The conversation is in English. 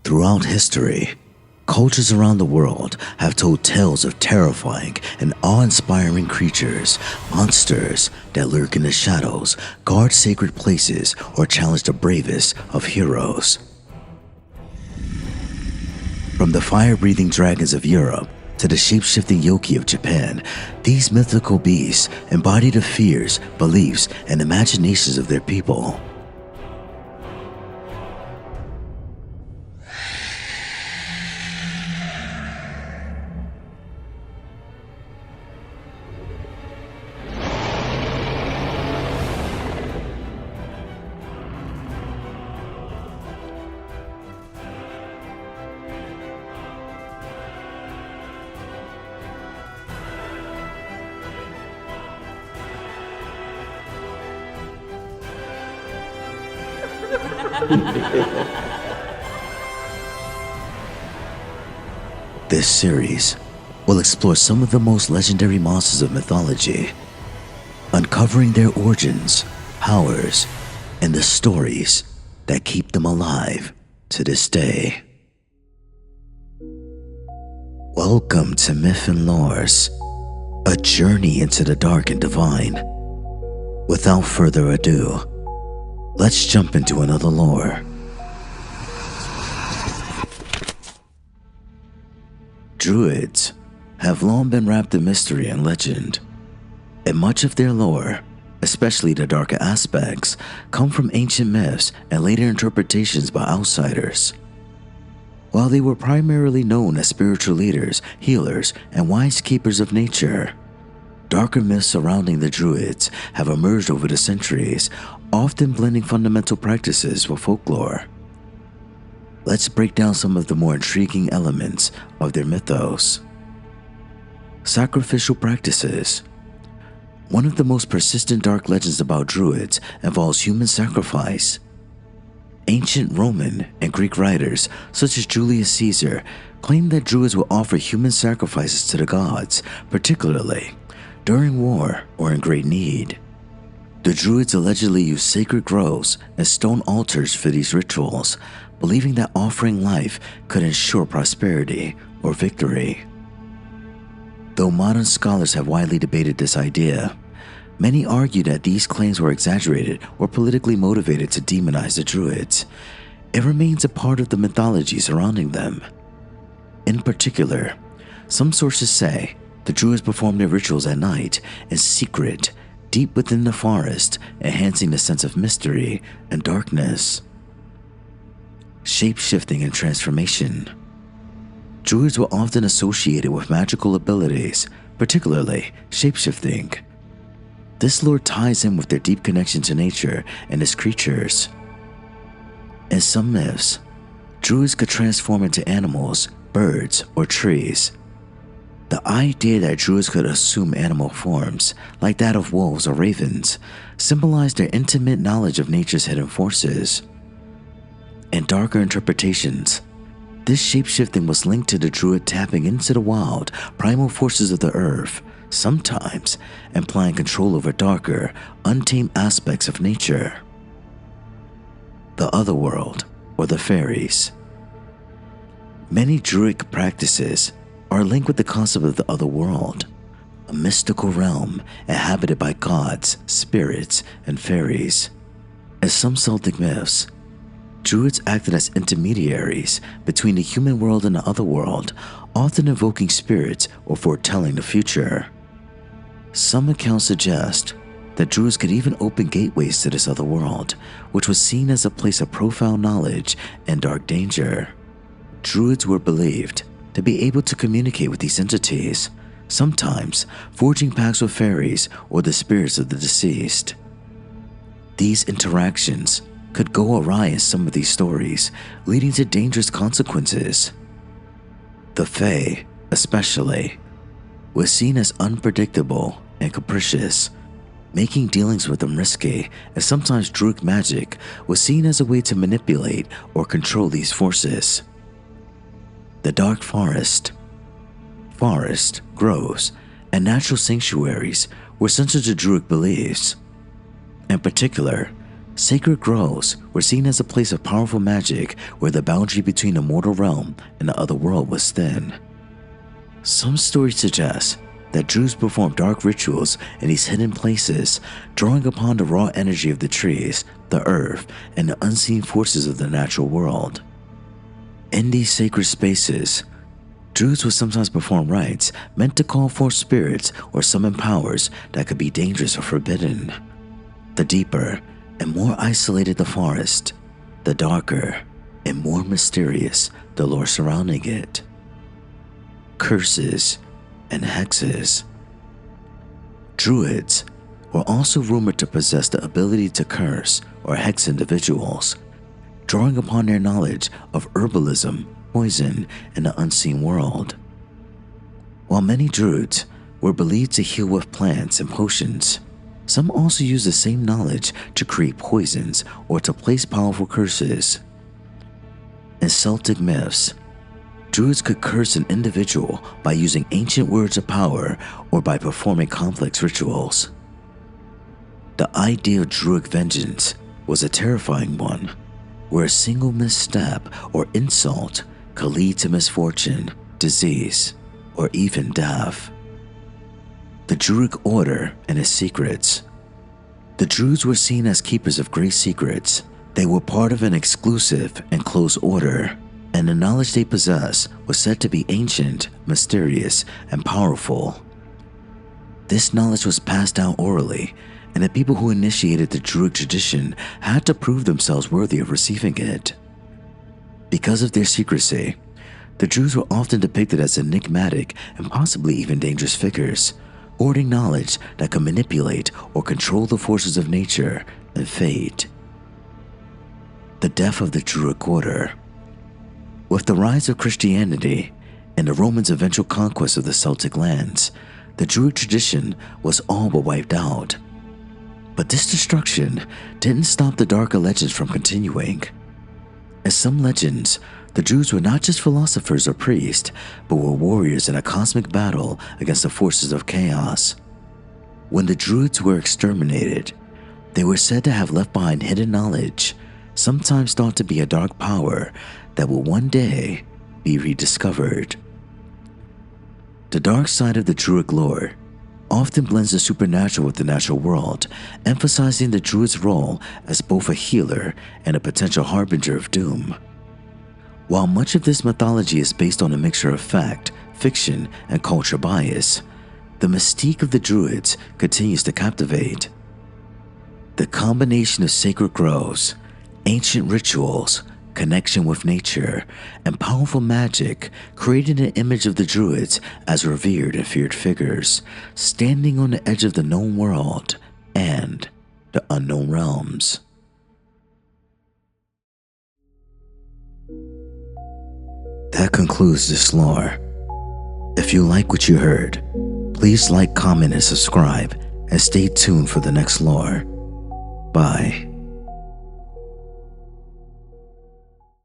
Throughout history, cultures around the world have told tales of terrifying and awe-inspiring creatures, monsters that lurk in the shadows, guard sacred places, or challenge the bravest of heroes. From the fire-breathing dragons of Europe to the shape-shifting yoki of Japan, these mythical beasts embody the fears, beliefs, and imaginations of their people. This series will explore some of the most legendary monsters of mythology, uncovering their origins, powers, and the stories that keep them alive to this day. Welcome to Myth and Lores, a journey into the dark and divine. Without further ado, let's jump into another lore. Druids have long been wrapped in mystery and legend, and much of their lore, especially the darker aspects, come from ancient myths and later interpretations by outsiders. While they were primarily known as spiritual leaders, healers, and wise keepers of nature, darker myths surrounding the Druids have emerged over the centuries, often blending fundamental practices with folklore. Let's break down some of the more intriguing elements of their mythos. Sacrificial practices. One of the most persistent dark legends about Druids involves human sacrifice. Ancient Roman and Greek writers, such as Julius Caesar, claimed that Druids would offer human sacrifices to the gods, particularly during war or in great need. The Druids allegedly used sacred groves and stone altars for these rituals, believing that offering life could ensure prosperity or victory. Though modern scholars have widely debated this idea, many argue that these claims were exaggerated or politically motivated to demonize the Druids. It remains a part of the mythology surrounding them. In particular, some sources say the Druids performed their rituals at night in secret, deep within the forest, enhancing the sense of mystery and darkness. Shape-shifting and transformation. Druids were often associated with magical abilities, particularly shape-shifting. This lore ties in with their deep connection to nature and its creatures. In some myths, Druids could transform into animals, birds, or trees. The idea that Druids could assume animal forms, like that of wolves or ravens, symbolized their intimate knowledge of nature's hidden forces. In darker interpretations, this shapeshifting was linked to the Druid tapping into the wild, primal forces of the earth, sometimes implying control over darker, untamed aspects of nature. The otherworld, or the fairies. Many Druidic practices are linked with the concept of the otherworld, a mystical realm inhabited by gods, spirits, and fairies. In some Celtic myths, Druids acted as intermediaries between the human world and the otherworld, often invoking spirits or foretelling the future. Some accounts suggest that Druids could even open gateways to this other world, which was seen as a place of profound knowledge and dark danger. Druids were believed to be able to communicate with these entities, sometimes forging pacts with fairies or the spirits of the deceased. These interactions could go awry in some of these stories, leading to dangerous consequences. The Fae, especially, was seen as unpredictable and capricious, making dealings with them risky, and sometimes Druidic magic was seen as a way to manipulate or control these forces. The Dark Forest, groves, and natural sanctuaries were central to Druidic beliefs. In particular, Sacred groves were seen as a place of powerful magic where the boundary between the mortal realm and the other world was thin. Some stories suggest that Druids performed dark rituals in these hidden places, drawing upon the raw energy of the trees, the earth, and the unseen forces of the natural world. In these sacred spaces, Druids would sometimes perform rites meant to call forth spirits or summon powers that could be dangerous or forbidden. The deeper and more isolated the forest, the darker and more mysterious the lore surrounding it. Curses and hexes. Druids were also rumored to possess the ability to curse or hex individuals, drawing upon their knowledge of herbalism, poison, and the unseen world. While many Druids were believed to heal with plants and potions, some also used the same knowledge to create poisons or to place powerful curses. In Celtic myths, Druids could curse an individual by using ancient words of power or by performing complex rituals. The idea of Druid vengeance was a terrifying one, where a single misstep or insult could lead to misfortune, disease, or even death. The Druidic Order and its secrets. The Druids were seen as keepers of great secrets. They were part of an exclusive and closed order, and the knowledge they possessed was said to be ancient, mysterious, and powerful. This knowledge was passed down orally, and the people who initiated the Druid tradition had to prove themselves worthy of receiving it. Because of their secrecy, the Druids were often depicted as enigmatic and possibly even dangerous figures, hoarding knowledge that could manipulate or control the forces of nature and fate. The death of the Druidic Order. With the rise of Christianity and the Romans' eventual conquest of the Celtic lands, the Druid tradition was all but wiped out. But this destruction didn't stop the darker legends from continuing. In some legends, the Druids were not just philosophers or priests, but were warriors in a cosmic battle against the forces of chaos. When the Druids were exterminated, they were said to have left behind hidden knowledge, sometimes thought to be a dark power that will one day be rediscovered. The dark side of the Druid lore often blends the supernatural with the natural world, emphasizing the Druid's role as both a healer and a potential harbinger of doom. While much of this mythology is based on a mixture of fact, fiction, and culture bias, the mystique of the Druids continues to captivate. The combination of sacred groves, ancient rituals, connection with nature, and powerful magic created an image of the Druids as revered and feared figures, standing on the edge of the known world and the unknown realms. That concludes this lore. If you like what you heard, please like, comment, and subscribe, and stay tuned for the next lore. Bye.